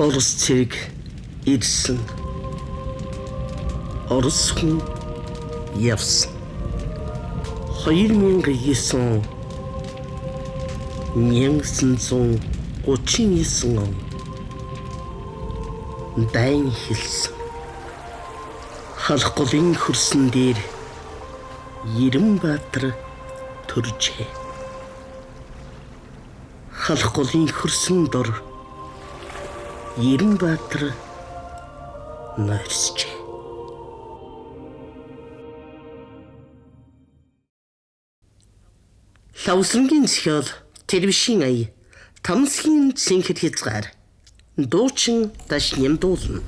Орос цэрэг ирсэн. Орос хүн явсан. 2009 он 1939 он дайн хэлсэн. Халх голын хөрсөн дээр Ерөнбаатар төржээ. Халх голын хөрсөн дор Ерөнбаатар нойрсжээ. Лавсангийн зохиол телевизийн ая Тамсгийн цэнхэр хязгаар дуучин даш нямдуулна.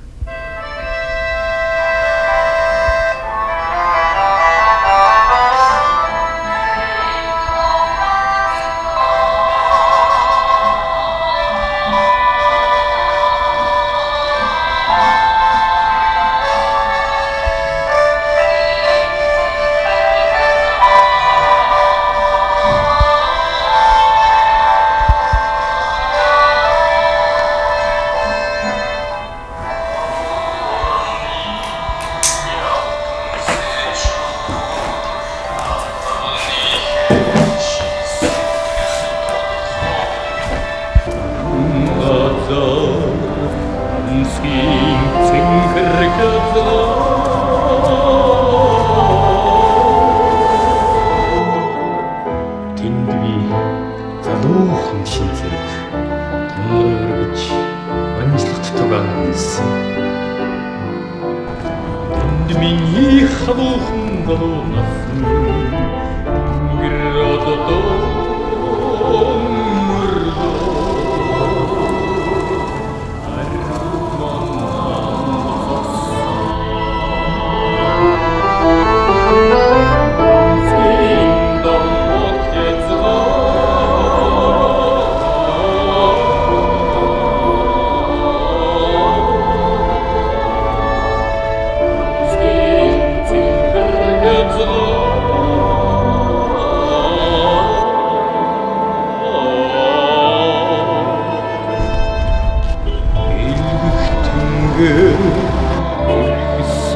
Миний халуухан долоонаас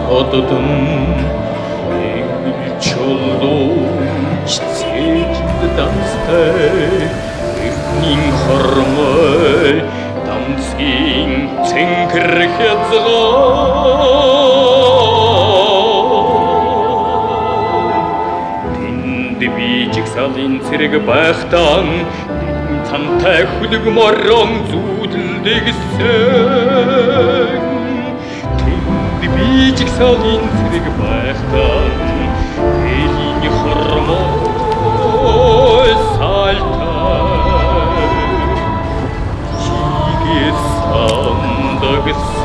Одотон чулууч цэжд данстай эхнийн хормой Тамсгийн цэнхэр хязгаар тэнд би жигсаалын цэрэг байхтан цантай хүлэг морон зүүдэлдэгсэн би жигсаалын цэрэг байхтан элийн хормой сальтай чигээс сандагсан.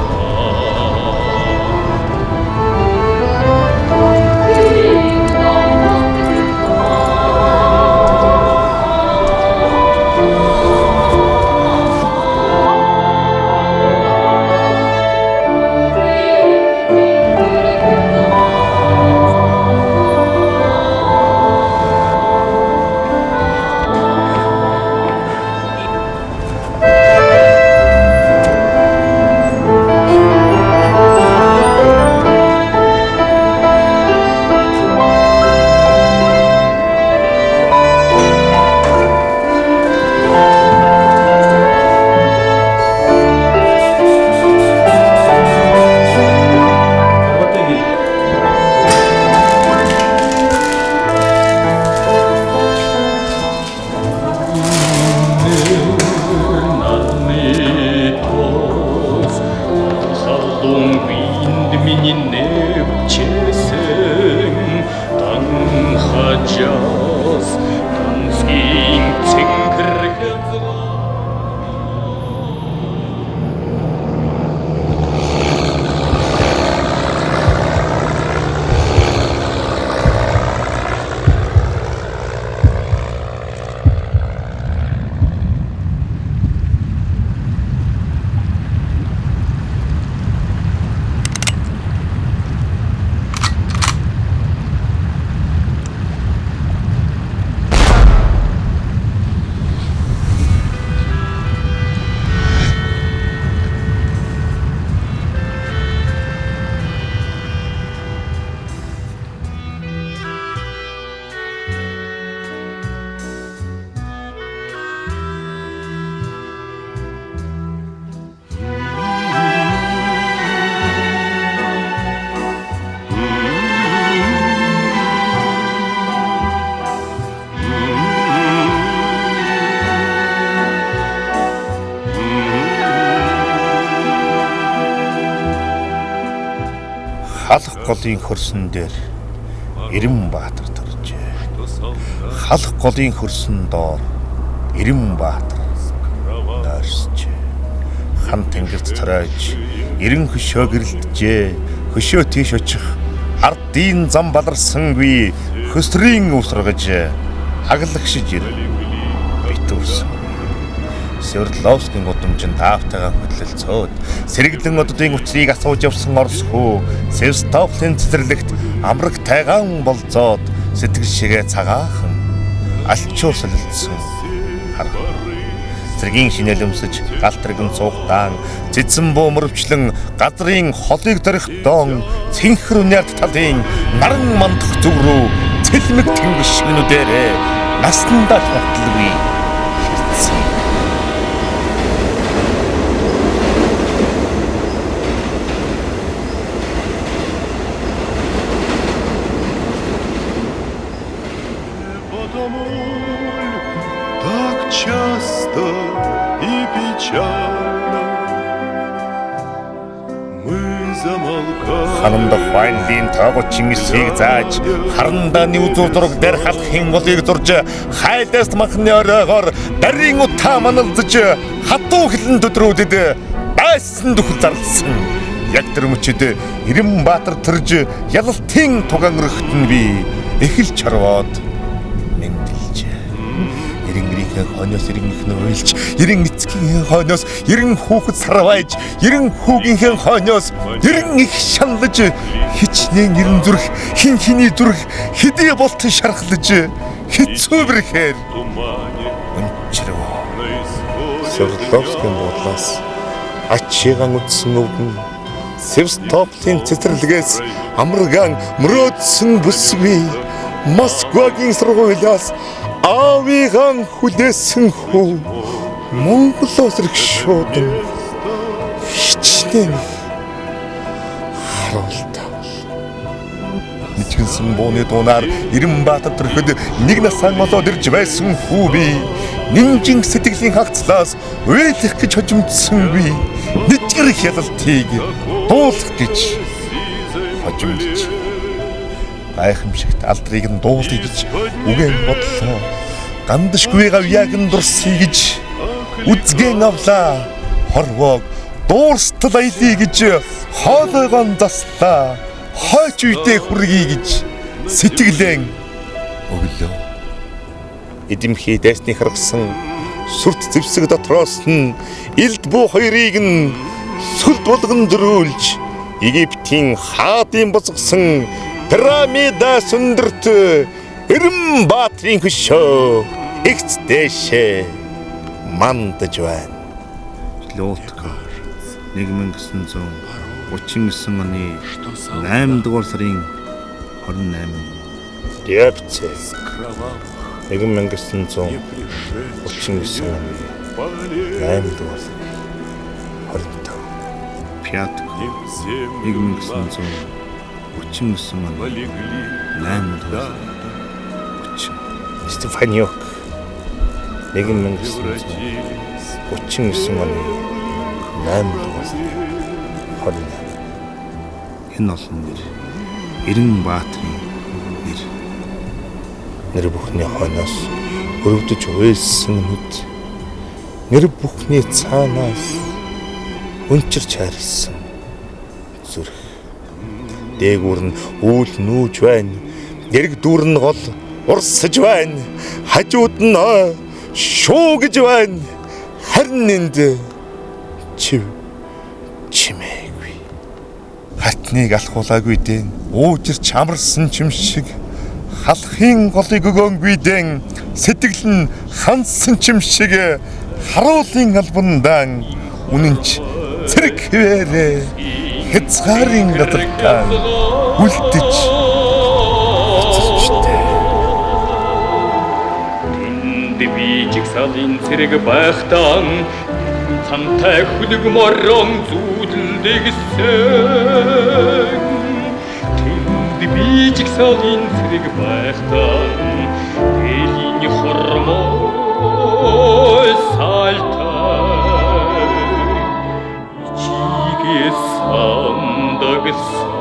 голын хөрсөн дээр Эренбаатар төржээ. Халх голын хөрсөн доор Эренбаатар даарсжээ. Хан тэнгэрт царайж эрен хөшөө гэрэлтжээ. Хөшөө тийш очих ардын зам баларсангүй хөсрийн усрагж аглагшиж ир битүүрсэн. Свердловскийн гудамжинд таавтайгаа хөдлөлцөөд сэргэлэн оддын учрыг асууж явсан Орос хүү Севстоплийн цэцэрлэгт амраг тайгаан болзоод сэтгэл шигээ цагаахан алчуур солилцсон. Цэргийн шинэл өмсөж галтрыг нь цуугдаан цэцэн буумөрвчлэн газрын холыг дөрөх доон цэнхэр үнэрт талын наран мандах зүг рүү цэлмэг тэнгис шигнүүдээрээ наснандаа баталгүй хэрцээ. Часто и печально мы замолкали. Ханамдах Ванлин тоогоо Чингисийг зааж харандааны үзүүр зураг дээр халахын голыг зурж хайлаас махны оройгоор дарийн утаа маналзаж хатуу хилэн төдрүүдэд байсан дөхөл зарлсан. Яг тэр мөчөд Эренбаатар төрж ялалтын тугаан өргөхт нь би эхэлж харваад Эренгэрийн хойноос эренгийнхнээ уйлж, эрен эцгийн хойноос эрен хүүхэд сарвайж, эрен хүүгийнхээ хойноос эрен их шаналж, хичнээн эрен зүрх, хин хиний зүрх хэдий болтон шархлаж, хэцүү бэрхээр өнчрөө. Свердловскийн бодлоос ачигаан үтсэн өвдөн Севстоплийн цэцэрлэгээс амаргаан мөрөөдсөн бүсгүй Москвагийн сургуулиас Авигаан хүлээсэн хүү Монголоос рэгшөөдөн хичнээн харуултаа. Мичгэнсэн бууны дуунаар Эренбаатар төрөхөд нэг насаа болоод ирж байсан хүү би нинжин сэтгэлийн хагцлаас уйлах гэж хожимдсангүй нэжгэрх ялалтыг дуулах гэж хожимдж гайхамшигт алдрыг нь дуулъя гэж үгэн бодлоо. Гандашгүй гавьяаг нь дурсъя гэж үзгэн авлаа. Хорвоог дуурстал аялья гэж хоолойгоо заслаа. Хойч үедээ хүргэе гэж сэтгэлэн өглөө. Эдэмхий дайсны харгасан сүрт зэвсэг дотроос нь элд буу хоёрыг нь сүлд болгон дөрүүлж Египтийн хаадын босгосон пирамида сүндэрт Эренбаатрын хөшөө эгц дэшээ мандаж байна. Лоткар 1939 оны 8 дугаар сарын 28. Дяпцэ 1939 оны 8 дугаар сарын 25. Пятк 1939 оны 8 дугаар Стефаниок 1939 оны 8 дугаар 28. Энэ олон нэр Эренбаатрын нэр бүхний хойноос өрөвдөж уйлсан нүд нэр бүхний цаанаас өнчирч харсан зүрх дээгүүр нь үйл нүүж байна. Дэрэг дүүр нь гол урсаж байна. Хажууд нь шуу гэж байна. Харин энд чимээгүй. Хатныг алхуулаагүй дэн уужирч амарсан чим шиг халахын голыг өгөөнгүй дэн сэтгэл нь хансан чим шиг харуулын албандан үнэнч цэрэг хвээрээ хязгаарын гадартаа үлдэж оцорчтой. Тэнд бижиг салын цэрэг байхтан цамтай хүлэг морон зүүдэлдэгсэн. Тэнд бижиг салын цэрэг байхтан элийн хормой сальтай ичигээ сандагсан.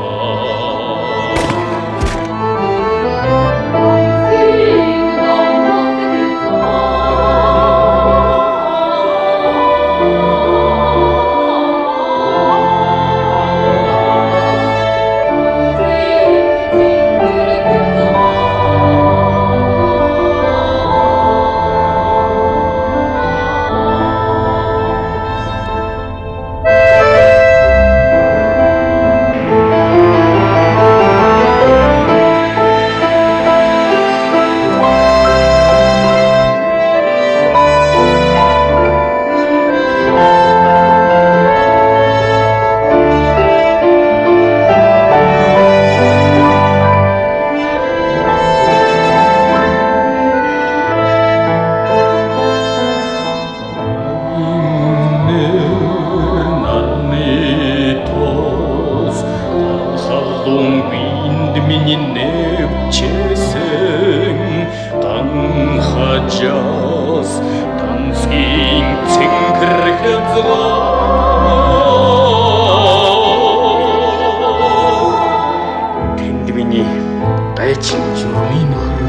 гайчин журмын нөхөр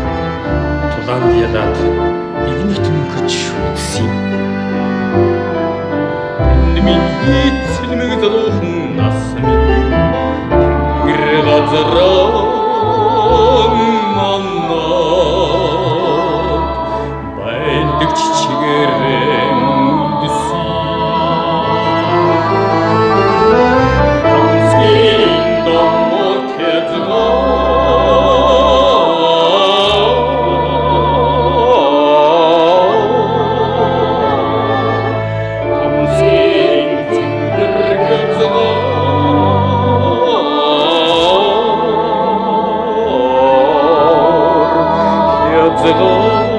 тулаанд ядаад нэгний төнгөж үтсэн. Миний цэлмэг залуухан нас минь гэр газараа манад байдаг чичгэрэн үдсэн. Тамсгийн домор Zero